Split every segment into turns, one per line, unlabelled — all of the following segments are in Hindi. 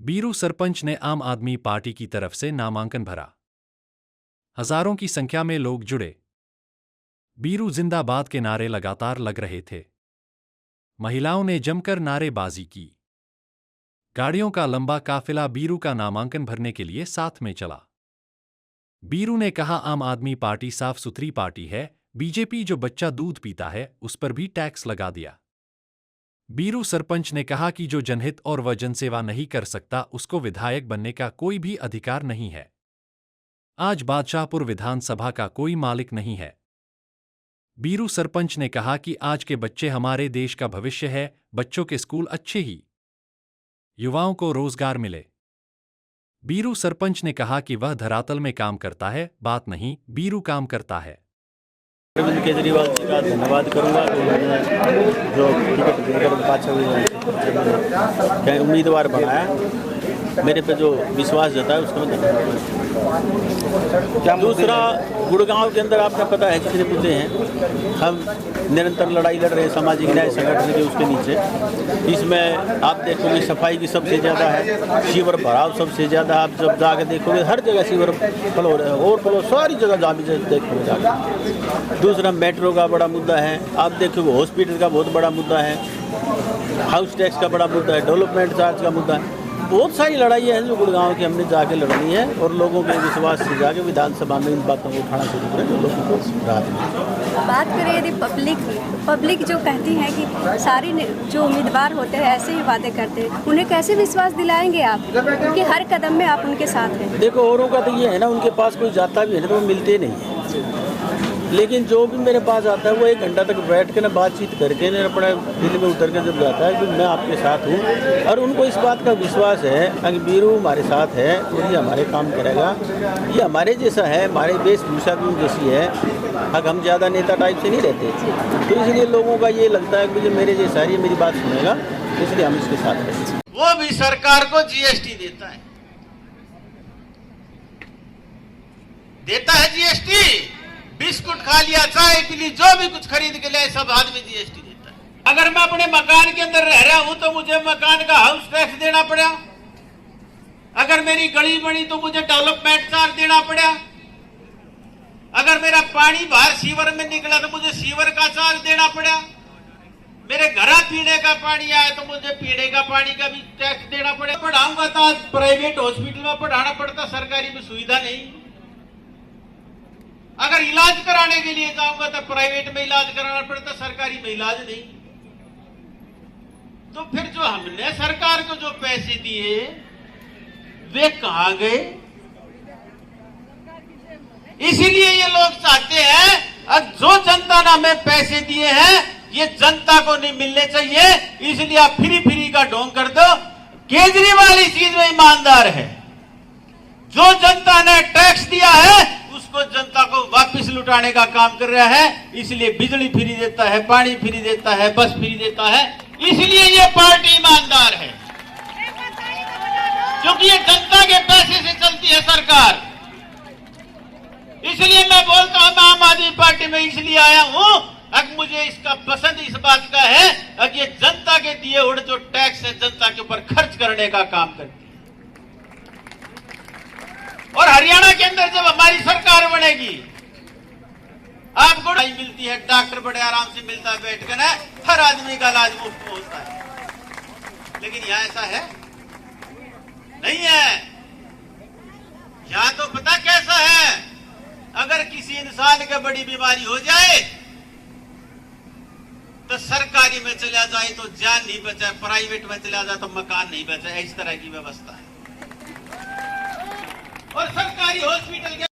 बीरू सरपंच ने आम आदमी पार्टी की तरफ से नामांकन भरा। हजारों की संख्या में लोग जुड़े। बीरू जिंदाबाद के नारे लगातार लग रहे थे। महिलाओं ने जमकर नारेबाजी की। गाड़ियों का लंबा काफिला बीरू का नामांकन भरने के लिए साथ में चला। बीरू ने कहा, आम आदमी पार्टी साफ सुथरी पार्टी है, बीजेपी जो बच्चा दूध पीता है उस पर भी टैक्स लगा दिया। बीरू सरपंच ने कहा कि जो जनहित और व जनसेवा नहीं कर सकता उसको विधायक बनने का कोई भी अधिकार नहीं है। आज बादशाहपुर विधानसभा का कोई मालिक नहीं है। बीरू सरपंच ने कहा कि आज के बच्चे हमारे देश का भविष्य है, बच्चों के स्कूल अच्छे ही, युवाओं को रोजगार मिले। बीरू सरपंच ने कहा कि वह धरातल में काम करता है, बात नहीं, बीरू काम करता है।
अरविंद केजरीवाल जी का धन्यवाद करूंगा कि उन्होंने जो टिकट देकर पाछा उम्मीदवार बनाया, मेरे पे जो विश्वास जताया उसको मैं धन्यवाद। दूसरा, गुड़गांव के अंदर आपने पता है कितने मुद्दे हैं, हम निरंतर लड़ाई लड़ रहे हैं सामाजिक न्याय संगठन के उसके नीचे। इसमें आप देखोगे सफाई की सबसे ज़्यादा है, सीवर भराव सबसे ज़्यादा। आप जब जाके देखोगे हर जगह सीवर फ्लो रहे, ओवरफ्लो सारी जगह जहाँ भी देखोगे जाके। दूसरा, मेट्रो का बड़ा मुद्दा है, आप देखोगे हॉस्पिटल का बहुत बड़ा मुद्दा है, हाउस टैक्स का बड़ा मुद्दा है, डेवलपमेंट चार्ज का मुद्दा है। बहुत सारी लड़ाइयाँ हैं जो गुड़गांव की हमने जाके लड़नी है और लोगों के विश्वास से जाके विधानसभा में इन बातों को उठाना शुरू करें जो लोगों को राहत मिले।
बात करें यदि पब्लिक जो कहती है कि सारी जो उम्मीदवार होते हैं ऐसे ही वादे करते हैं, उन्हें कैसे विश्वास दिलाएंगे आप, क्योंकि हर कदम में आप उनके साथ हैं।
देखो, औरों का तो ये है ना, उनके पास कोई जाता भी है तो वो मिलते नहीं है, लेकिन जो भी मेरे पास आता है वो 1 घंटा तक बैठ के ना बातचीत करके ना अपने दिल में उतर के जब जाता है कि मैं आपके साथ हूँ, और उनको इस बात का विश्वास है कि बीरू हमारे साथ है और ये हमारे काम करेगा, ये हमारे जैसा है, हमारे वेशभूषा भी जैसी है। अगर हम ज़्यादा नेता टाइप से नहीं रहते, तो इसलिए लोगों का ये लगता है कि जो मेरे जैसा है ये मेरी बात सुनेगा, इसलिए हम इसके साथ रहते हैं।
वो भी सरकार को जीएसटी देता है जीएसटी। बिस्कुट खा लिया, चाय पी ली, जो भी कुछ खरीद के लाए सब आदमी जीएसटी देता है। अगर मैं अपने मकान के अंदर रह रहा हूं तो मुझे मकान का हाउस टैक्स देना पड़ा। अगर मेरी गली बनी तो मुझे डेवलपमेंट चार्ज देना पड़ा। अगर मेरा पानी बाहर सीवर में निकला तो मुझे सीवर का चार्ज देना पड़ा। मेरे घर पीने का पानी आया तो मुझे पीने का पानी का भी टैक्स देना पड़ा। पढ़ाऊंगा तो प्राइवेट हॉस्पिटल में पढ़ाना पड़ता, सरकारी में सुविधा नहीं। अगर इलाज कराने के लिए जाऊंगा तो प्राइवेट में इलाज कराना पड़ता, सरकारी में इलाज नहीं। तो फिर जो हमने सरकार को जो पैसे दिए वे कहां गए? इसीलिए ये लोग चाहते हैं जो जनता ने हमें पैसे दिए हैं ये जनता को नहीं मिलने चाहिए, इसलिए आप फ्री का ढोंग कर दो। केजरीवाल इस चीज में ईमानदार है, जो जनता ने टैक्स दिया है उसको जनता को वापस लुटाने का काम कर रहा है। इसलिए बिजली फ्री देता है, पानी फ्री देता है, बस फ्री देता है, इसलिए ये पार्टी ईमानदार है, क्योंकि ये जनता के पैसे से चलती है सरकार। इसलिए मैं बोलता हूं मैं आम आदमी पार्टी में इसलिए आया हूं, अब मुझे इसका पसंद इस बात का है कि ये जनता के दिए हुए जो टैक्स है जनता के ऊपर खर्च करने का काम करती है। और हरियाणा के अंदर जब हमारी सरकार बनेगी, आपको दवाई मिलती है, डॉक्टर बड़े आराम से मिलता है, बैठ कर हर आदमी का इलाज मुफ्त होता है। लेकिन यहां ऐसा है नहीं है। यहां तो पता कैसा है, अगर किसी इंसान को बड़ी बीमारी हो जाए तो सरकारी में चला जाए तो जान नहीं बचा, प्राइवेट में चला जाए तो मकान नहीं बचा, इस तरह की व्यवस्था है। और सरकारी हॉस्पिटल के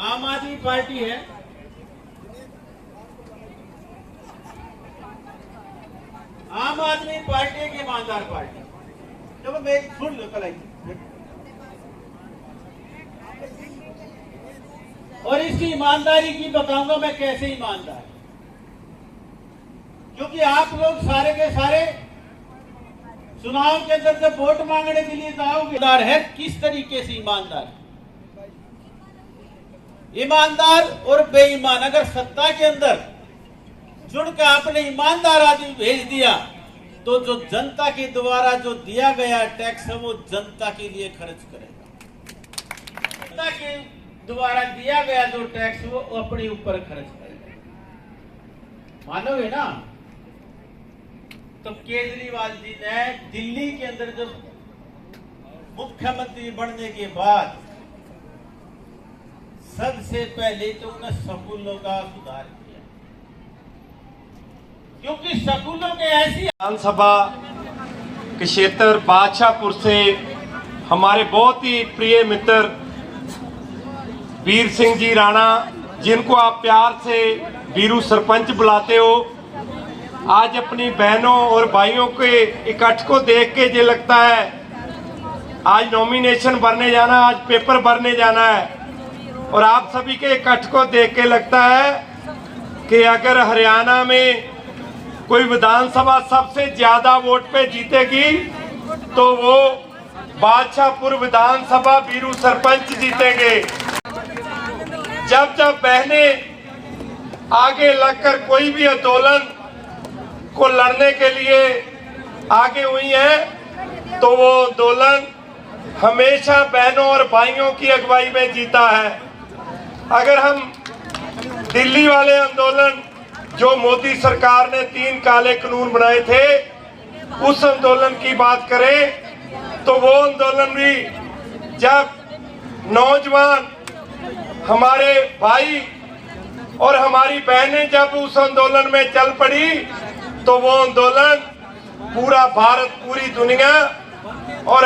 आम आदमी पार्टी है, आम आदमी पार्टी की ईमानदार पार्टी। जब मेरी सुन लो कल, और इसकी ईमानदारी की बताऊंगा मैं कैसे ईमानदार, क्योंकि आप लोग सारे के सारे चुनाव के अंदर जब वोट मांगने के लिए जाओगे है किस तरीके से ईमानदार और बेईमान। अगर सत्ता के अंदर जुड़ के आपने ईमानदार आदमी भेज दिया तो जो जनता के द्वारा जो दिया गया टैक्स है वो जनता के लिए खर्च करेगा। जनता के द्वारा दिया गया जो टैक्स वो अपने ऊपर खर्च करेगा। मानोगे ना? तो केजरीवाल जी ने दिल्ली के अंदर जब मुख्यमंत्री बनने के बाद सबसे पहले तो उन्हें स्कूलों का सुधार किया, क्योंकि स्कूलों के ऐसी
विधानसभा के क्षेत्र बादशाहपुर से हमारे बहुत ही प्रिय मित्र वीर सिंह जी राणा, जिनको आप प्यार से वीरू सरपंच बुलाते हो, आज अपनी बहनों और भाइयों के इकट्ठ को देख के ये लगता है आज नॉमिनेशन भरने जाना, आज पेपर भरने जाना है। और आप सभी के इकट्ठ को देख के लगता है कि अगर हरियाणा में कोई विधानसभा सबसे ज्यादा वोट पे जीतेगी तो वो बादशाहपुर विधानसभा वीरू सरपंच जीतेंगे। जब जब बहनें आगे लगकर कोई भी आंदोलन को लड़ने के लिए आगे हुई हैं तो वो आंदोलन हमेशा बहनों और भाइयों की अगुवाई में जीता है। अगर हम दिल्ली वाले आंदोलन जो मोदी सरकार ने 3 काले कानून बनाए थे उस आंदोलन की बात करें तो वो आंदोलन भी जब नौजवान हमारे भाई और हमारी बहनें जब उस आंदोलन में चल पड़ी तो वो आंदोलन पूरा भारत, पूरी दुनिया और